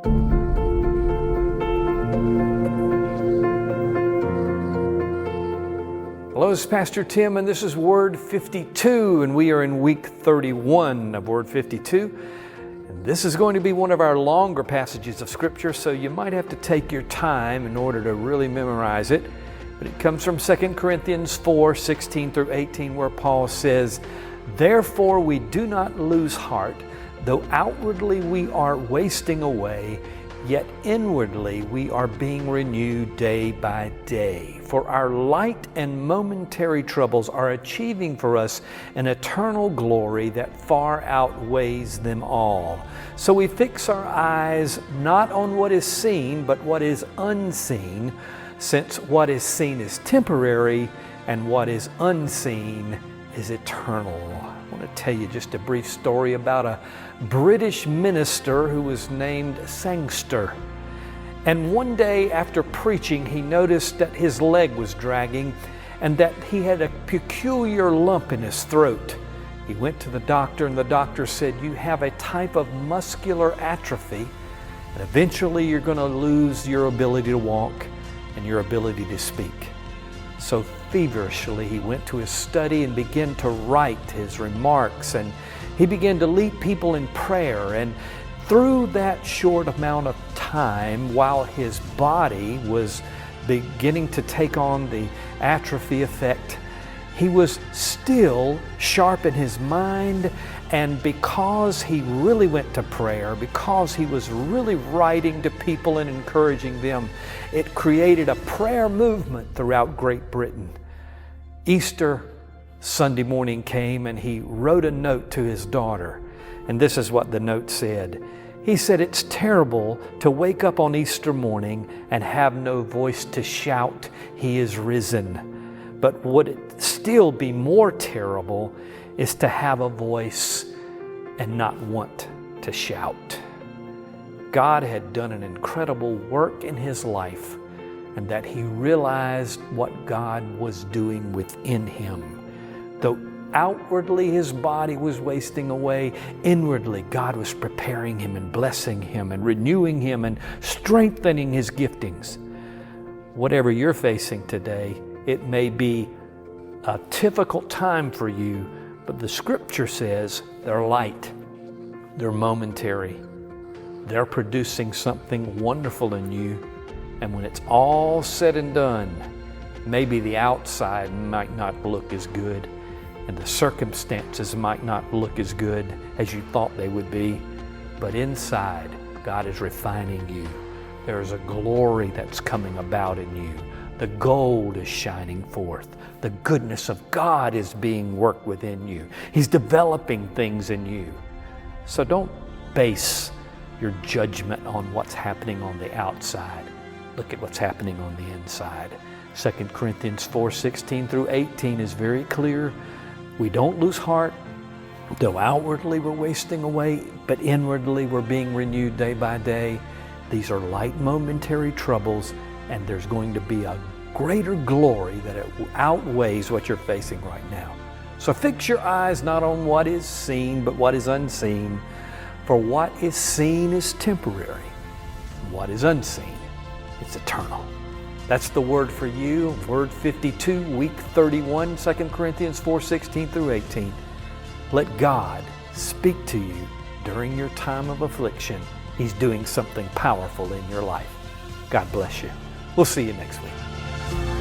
Hello, this is Pastor Tim, and this is Word 52, and we are in week 31 of Word 52. And this is going to be one of our longer passages of Scripture, so you might have to take your time in order to really memorize it. But it comes from 2 Corinthians 4, 16 through 18, where Paul says, "Therefore we do not lose heart, though outwardly we are wasting away, yet inwardly we are being renewed day by day. For our light and momentary troubles are achieving for us an eternal glory that far outweighs them all. So we fix our eyes not on what is seen, but what is unseen, since what is seen is temporary and what is unseen is eternal." I want to tell you just a brief story about a British minister who was named Sangster. And one day after preaching, he noticed that his leg was dragging and that he had a peculiar lump in his throat. He went to the doctor, and the doctor said, "You have a type of muscular atrophy, and eventually you're going to lose your ability to walk and your ability to speak." So feverishly, he went to his study and began to write his remarks, and he began to lead people in prayer. And through that short amount of time, while his body was beginning to take on the atrophy effect, he was still sharp in his mind. And because he really went to prayer, because he was really writing to people and encouraging them, it created a prayer movement throughout Great Britain. Easter Sunday morning came, and he wrote a note to his daughter. And this is what the note said. He said, "It's terrible to wake up on Easter morning and have no voice to shout, 'He is risen.' But would it still be more terrible is to have a voice and not want to shout." God had done an incredible work in his life, and that he realized what God was doing within him. Though outwardly his body was wasting away, inwardly God was preparing him and blessing him and renewing him and strengthening his giftings. Whatever you're facing today, it may be a difficult time for you, but the Scripture says they're light, they're momentary, they're producing something wonderful in you. And when it's all said and done, maybe the outside might not look as good, and the circumstances might not look as good as you thought they would be, but inside, God is refining you. There's a glory that's coming about in you. The gold is shining forth. The goodness of God is being worked within you. He's developing things in you. So don't base your judgment on what's happening on the outside. Look at what's happening on the inside. 2 Corinthians 4, 16 through 18 is very clear. We don't lose heart, though outwardly we're wasting away, but inwardly we're being renewed day by day. These are light momentary troubles, and there's going to be a greater glory that it outweighs what you're facing right now. So fix your eyes not on what is seen, but what is unseen. For what is seen is temporary, and what is unseen, it's eternal. That's the word for you. Word 52, week 31, 2 Corinthians 4, 16 through 18. Let God speak to you during your time of affliction. He's doing something powerful in your life. God bless you. We'll see you next week.